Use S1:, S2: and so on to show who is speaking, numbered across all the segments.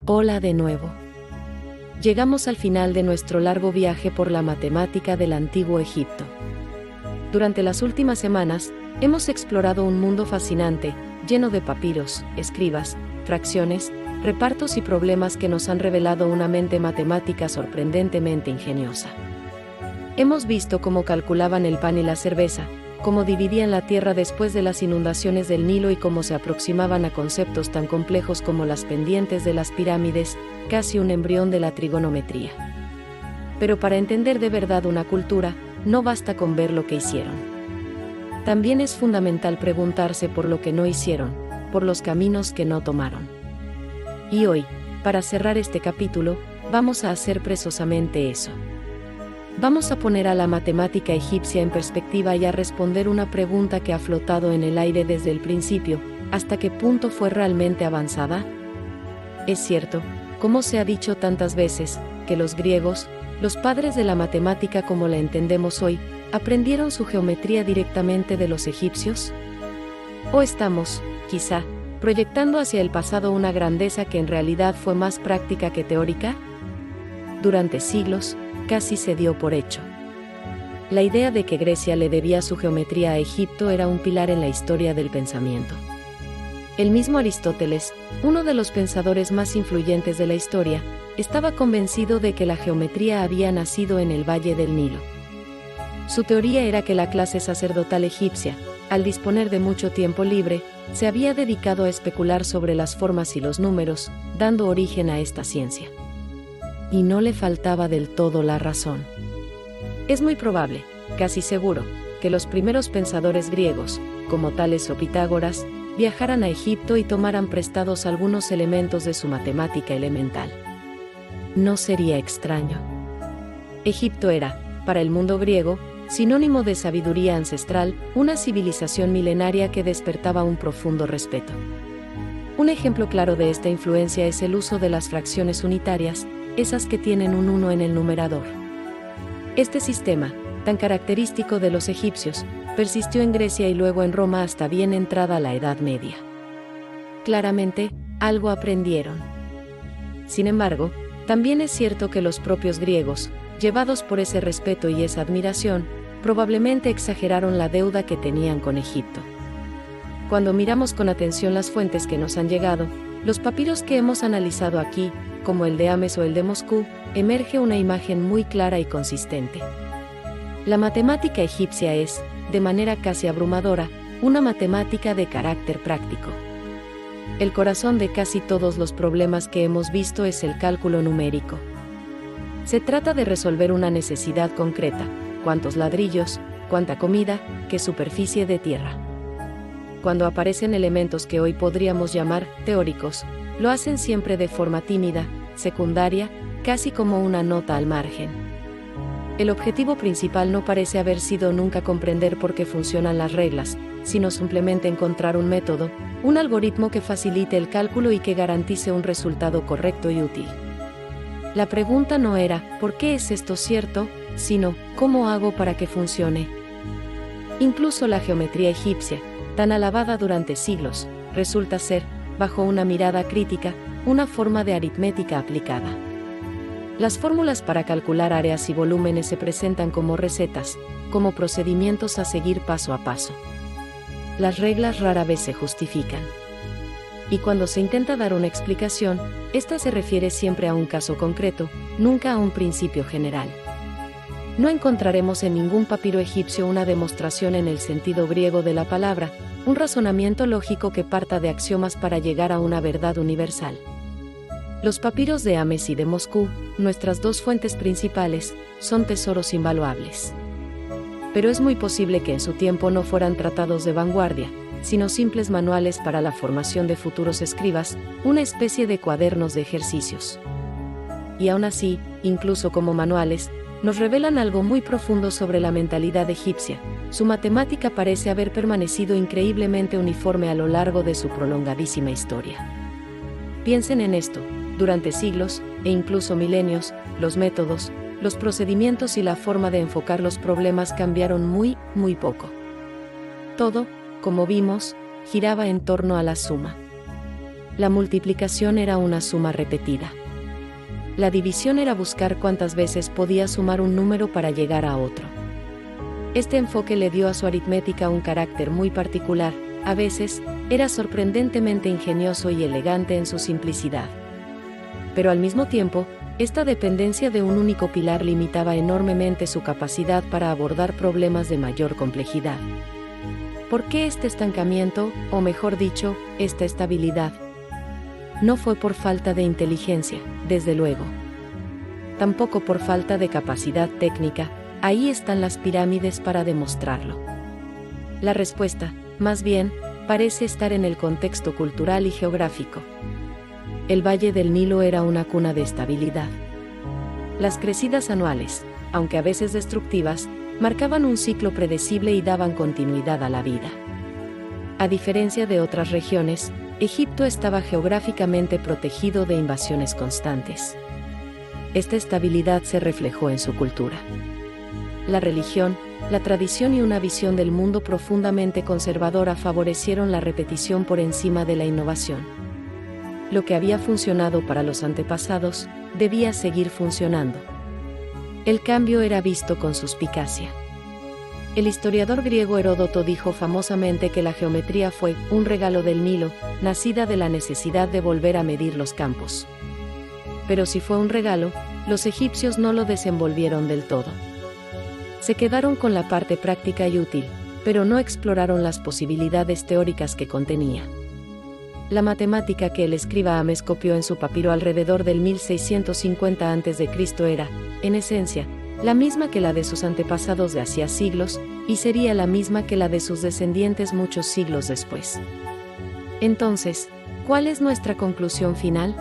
S1: Hola de nuevo. Llegamos al final de nuestro largo viaje por la matemática del Antiguo Egipto. Durante las últimas semanas, hemos explorado un mundo fascinante, lleno de papiros, escribas, fracciones, repartos y problemas que nos han revelado una mente matemática sorprendentemente ingeniosa. Hemos visto cómo calculaban el pan y la cerveza, cómo dividían la tierra después de las inundaciones del Nilo y cómo se aproximaban a conceptos tan complejos como las pendientes de las pirámides, casi un embrión de la trigonometría. Pero para entender de verdad una cultura, no basta con ver lo que hicieron. También es fundamental preguntarse por lo que no hicieron, por los caminos que no tomaron. Y hoy, para cerrar este capítulo, vamos a hacer precisamente eso. Vamos a poner a la matemática egipcia en perspectiva y a responder una pregunta que ha flotado en el aire desde el principio: ¿hasta qué punto fue realmente avanzada? Es cierto, como se ha dicho tantas veces, que los griegos, los padres de la matemática como la entendemos hoy, ¿aprendieron su geometría directamente de los egipcios? ¿O estamos, quizá, proyectando hacia el pasado una grandeza que en realidad fue más práctica que teórica? Durante siglos, casi se dio por hecho. La idea de que Grecia le debía su geometría a Egipto era un pilar en la historia del pensamiento. El mismo Aristóteles, uno de los pensadores más influyentes de la historia, estaba convencido de que la geometría había nacido en el Valle del Nilo. Su teoría era que la clase sacerdotal egipcia, al disponer de mucho tiempo libre, se había dedicado a especular sobre las formas y los números, dando origen a esta ciencia. Y no le faltaba del todo la razón. Es muy probable, casi seguro, que los primeros pensadores griegos, como Tales o Pitágoras, viajaran a Egipto y tomaran prestados algunos elementos de su matemática elemental. No sería extraño. Egipto era, para el mundo griego, sinónimo de sabiduría ancestral, una civilización milenaria que despertaba un profundo respeto. Un ejemplo claro de esta influencia es el uso de las fracciones unitarias, esas que tienen un 1 en el numerador. Este sistema, tan característico de los egipcios, persistió en Grecia y luego en Roma hasta bien entrada la Edad Media. Claramente, algo aprendieron. Sin embargo, también es cierto que los propios griegos, llevados por ese respeto y esa admiración, probablemente exageraron la deuda que tenían con Egipto. Cuando miramos con atención las fuentes que nos han llegado, los papiros que hemos analizado aquí, como el de Ames o el de Moscú, emerge una imagen muy clara y consistente. La matemática egipcia es, de manera casi abrumadora, una matemática de carácter práctico. El corazón de casi todos los problemas que hemos visto es el cálculo numérico. Se trata de resolver una necesidad concreta: cuántos ladrillos, cuánta comida, qué superficie de tierra. Cuando aparecen elementos que hoy podríamos llamar teóricos, lo hacen siempre de forma tímida, secundaria, casi como una nota al margen. El objetivo principal no parece haber sido nunca comprender por qué funcionan las reglas, sino simplemente encontrar un método, un algoritmo que facilite el cálculo y que garantice un resultado correcto y útil. La pregunta no era ¿por qué es esto cierto?, sino ¿cómo hago para que funcione? Incluso la geometría egipcia, tan alabada durante siglos, resulta ser, bajo una mirada crítica, una forma de aritmética aplicada. Las fórmulas para calcular áreas y volúmenes se presentan como recetas, como procedimientos a seguir paso a paso. Las reglas rara vez se justifican. Y cuando se intenta dar una explicación, esta se refiere siempre a un caso concreto, nunca a un principio general. No encontraremos en ningún papiro egipcio una demostración en el sentido griego de la palabra, un razonamiento lógico que parta de axiomas para llegar a una verdad universal. Los papiros de Ames y de Moscú, nuestras dos fuentes principales, son tesoros invaluables. Pero es muy posible que en su tiempo no fueran tratados de vanguardia, sino simples manuales para la formación de futuros escribas, una especie de cuadernos de ejercicios. Y aún así, incluso como manuales, nos revelan algo muy profundo sobre la mentalidad egipcia. Su matemática parece haber permanecido increíblemente uniforme a lo largo de su prolongadísima historia. Piensen en esto: durante siglos, e incluso milenios, los métodos, los procedimientos y la forma de enfocar los problemas cambiaron muy poco. Todo, como vimos, giraba en torno a la suma. La multiplicación era una suma repetida. La división era buscar cuántas veces podía sumar un número para llegar a otro. Este enfoque le dio a su aritmética un carácter muy particular. A veces, era sorprendentemente ingenioso y elegante en su simplicidad. Pero al mismo tiempo, esta dependencia de un único pilar limitaba enormemente su capacidad para abordar problemas de mayor complejidad. ¿Por qué este estancamiento, o mejor dicho, esta estabilidad? No fue por falta de inteligencia, desde luego. Tampoco por falta de capacidad técnica, ahí están las pirámides para demostrarlo. La respuesta, más bien, parece estar en el contexto cultural y geográfico. El Valle del Nilo era una cuna de estabilidad. Las crecidas anuales, aunque a veces destructivas, marcaban un ciclo predecible y daban continuidad a la vida. A diferencia de otras regiones, Egipto estaba geográficamente protegido de invasiones constantes. Esta estabilidad se reflejó en su cultura. La religión, la tradición y una visión del mundo profundamente conservadora favorecieron la repetición por encima de la innovación. Lo que había funcionado para los antepasados, debía seguir funcionando. El cambio era visto con suspicacia. El historiador griego Heródoto dijo famosamente que la geometría fue un regalo del Nilo, nacida de la necesidad de volver a medir los campos. Pero si fue un regalo, los egipcios no lo desenvolvieron del todo. Se quedaron con la parte práctica y útil, pero no exploraron las posibilidades teóricas que contenía. La matemática que el escriba Ames copió en su papiro alrededor del 1650 a.C. era, en esencia, la misma que la de sus antepasados de hacía siglos, y sería la misma que la de sus descendientes muchos siglos después. Entonces, ¿cuál es nuestra conclusión final?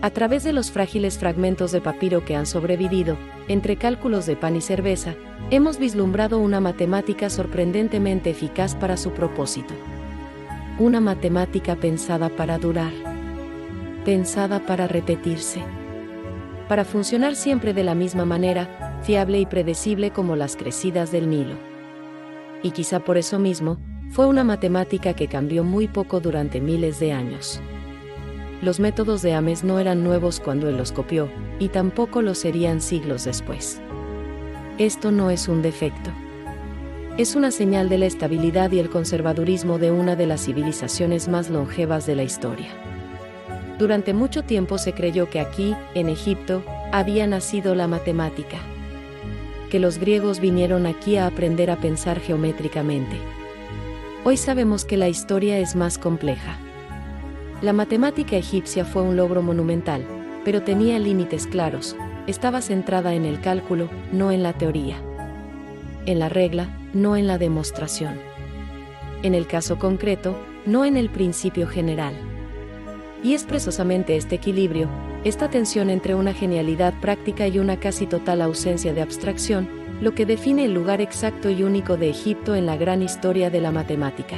S1: A través de los frágiles fragmentos de papiro que han sobrevivido, entre cálculos de pan y cerveza, hemos vislumbrado una matemática sorprendentemente eficaz para su propósito. Una matemática pensada para durar. Pensada para repetirse. Para funcionar siempre de la misma manera, fiable y predecible como las crecidas del Nilo. Y quizá por eso mismo, fue una matemática que cambió muy poco durante miles de años. Los métodos de Ames no eran nuevos cuando él los copió, y tampoco lo serían siglos después. Esto no es un defecto. Es una señal de la estabilidad y el conservadurismo de una de las civilizaciones más longevas de la historia. Durante mucho tiempo se creyó que aquí, en Egipto, había nacido la matemática. Que los griegos vinieron aquí a aprender a pensar geométricamente. Hoy sabemos que la historia es más compleja. La matemática egipcia fue un logro monumental, pero tenía límites claros, estaba centrada en el cálculo, no en la teoría. En la regla, no en la demostración. En el caso concreto, no en el principio general. Y es precisamente este equilibrio, esta tensión entre una genialidad práctica y una casi total ausencia de abstracción, lo que define el lugar exacto y único de Egipto en la gran historia de la matemática.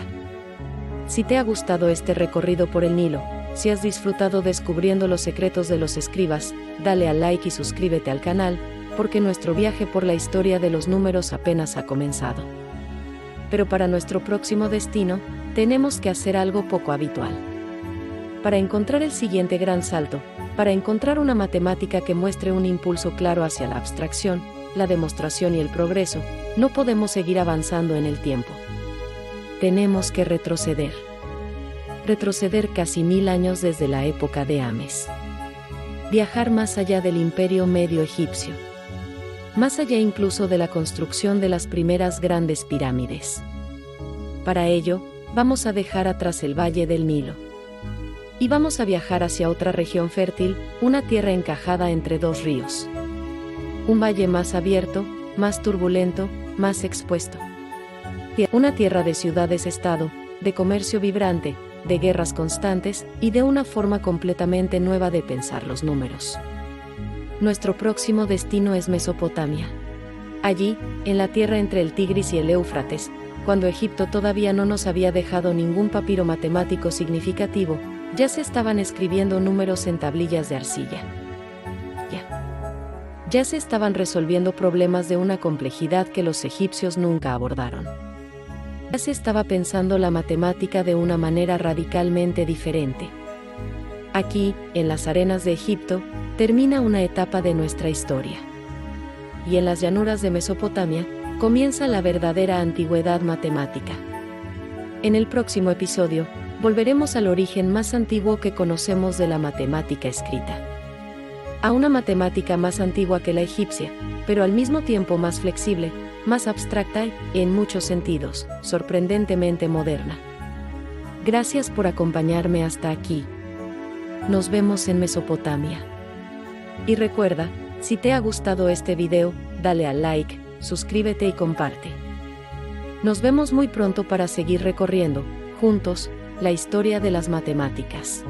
S1: Si te ha gustado este recorrido por el Nilo, si has disfrutado descubriendo los secretos de los escribas, dale al like y suscríbete al canal, porque nuestro viaje por la historia de los números apenas ha comenzado. Pero para nuestro próximo destino, tenemos que hacer algo poco habitual. Para encontrar el siguiente gran salto, para encontrar una matemática que muestre un impulso claro hacia la abstracción, la demostración y el progreso, no podemos seguir avanzando en el tiempo. Tenemos que retroceder. Retroceder casi 1000 años desde la época de Ames. Viajar más allá del imperio medio egipcio. Más allá incluso de la construcción de las primeras grandes pirámides. Para ello, vamos a dejar atrás el Valle del Nilo. Y vamos a viajar hacia otra región fértil, una tierra encajada entre dos ríos. Un valle más abierto, más turbulento, más expuesto. Una tierra de ciudades-estado, de comercio vibrante, de guerras constantes y de una forma completamente nueva de pensar los números. Nuestro próximo destino es Mesopotamia. Allí, en la tierra entre el Tigris y el Éufrates, cuando Egipto todavía no nos había dejado ningún papiro matemático significativo, ya se estaban escribiendo números en tablillas de arcilla. Ya se estaban resolviendo problemas de una complejidad que los egipcios nunca abordaron. Ya se estaba pensando la matemática de una manera radicalmente diferente. Aquí, en las arenas de Egipto, termina una etapa de nuestra historia. Y en las llanuras de Mesopotamia, comienza la verdadera antigüedad matemática. En el próximo episodio, volveremos al origen más antiguo que conocemos de la matemática escrita. A una matemática más antigua que la egipcia, pero al mismo tiempo más flexible, más abstracta y, en muchos sentidos, sorprendentemente moderna. Gracias por acompañarme hasta aquí. Nos vemos en Mesopotamia. Y recuerda, si te ha gustado este video, dale al like, suscríbete y comparte. Nos vemos muy pronto para seguir recorriendo, juntos, la historia de las matemáticas.